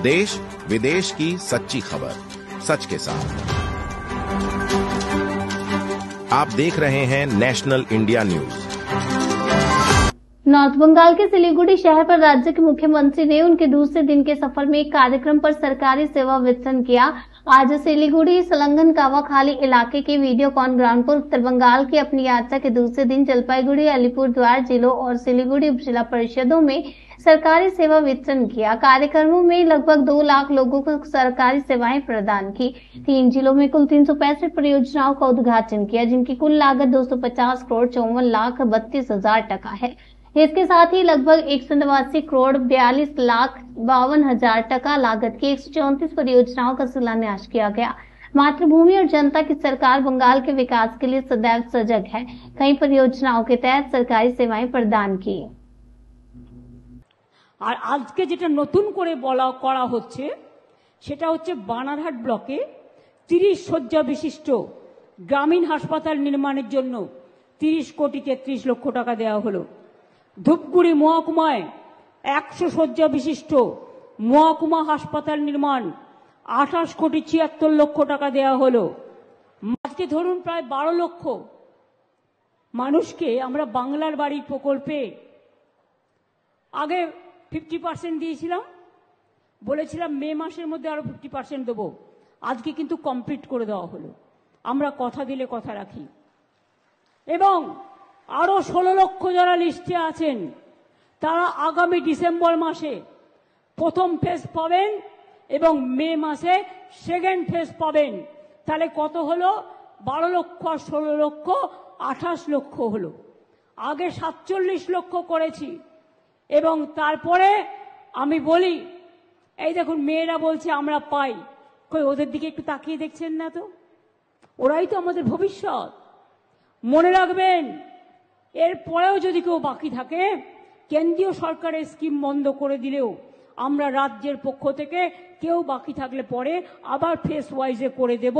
देश विदेश की सच्ची खबर सच के साथ। आप देख रहे हैं national India news. North Bengal के सिलीगुड़ी शहर पर राज्य के मुख्यमंत्री ने उनके दूसरे दिन के सफर में एक कार्यक्रम पर सरकारी सेवा वितरण किया। आज सिलीगुड़ी सलंगन कावाखाली इलाके के वीडियोकॉन ग्राउंड पर उत्तर बंगाल की अपनी यात्रा के दूसरे दिन जलपाईगुड़ी, अलीपुरद्वार जिलों और सिलीगुड़ी जिला परिषदों में सरकारी सेवा वितरण किया। कार्यक्रमों में लगभग 2 लाख लोगों को सरकारी सेवाएं प्रदान की। 3 जिलों में कुल 365 परियोजनाओं का उद्घाटन किया, जिनकी कुल लागत 250 करोड़ 54,32,000 टका है। इसके साथ ही लगभग 189 करोड़ 42,52,000 टका लागत की 134 परियोजनाओं का शिलान्यास किया गया। मातृभूमि और जनता की सरकार बंगाल के विकास के लिए सदैव सजग है। कई परियोजनाओं के तहत सरकारी सेवाएं प्रदान की। আর আজকে যেটা নতুন করে বলা করা হচ্ছে সেটা হচ্ছে বানারহাট ব্লকে 30 শয্যা বিশিষ্ট গ্রামীণ হাসপাতাল নির্মাণের জন্য 30 কোটি 33 লক্ষ টাকা দেওয়া হলো। ধূপগুড়ি মহকুমায় 100 শয্যা বিশিষ্ট মহকুমা হাসপাতাল নির্মাণ 28 কোটি 76 লক্ষ টাকা দেওয়া হলো। আজকে ধরুন প্রায় 12 লক্ষ মানুষকে আমরা বাংলার বাড়ি প্রকল্পে আগে 50% দিয়েছিলাম, বলেছিলাম মে মাসের মধ্যে আরো 50% দেবো। আজকে কিন্তু কমপ্লিট করে দেওয়া হলো। আমরা কথা দিলে কথা রাখি। এবং আরো 16 লক্ষ যারা লিস্টে আছেন তারা আগামী ডিসেম্বর মাসে প্রথম ফেজ পাবেন এবং মে মাসে সেকেন্ড ফেজ পাবেন। তাহলে কত হলো? 12 লক্ষ আর 16 লক্ষ 28 লক্ষ হলো। আগে 47 লক্ষ করেছি। এবং তারপরে আমি বলি, এই দেখুন মেয়েরা বলছে আমরা পাই, কই ওদের দিকে একটু তাকিয়ে দেখছেন না তো? ওরাই তো আমাদের ভবিষ্যৎ। মনে রাখবেন, এরপরেও যদি কেউ বাকি থাকে, কেন্দ্রীয় সরকারের স্কিম বন্ধ করে দিলেও আমরা রাজ্যের পক্ষ থেকে কেউ বাকি থাকলে পরে আবার ফেস ওয়াইজে করে দেব।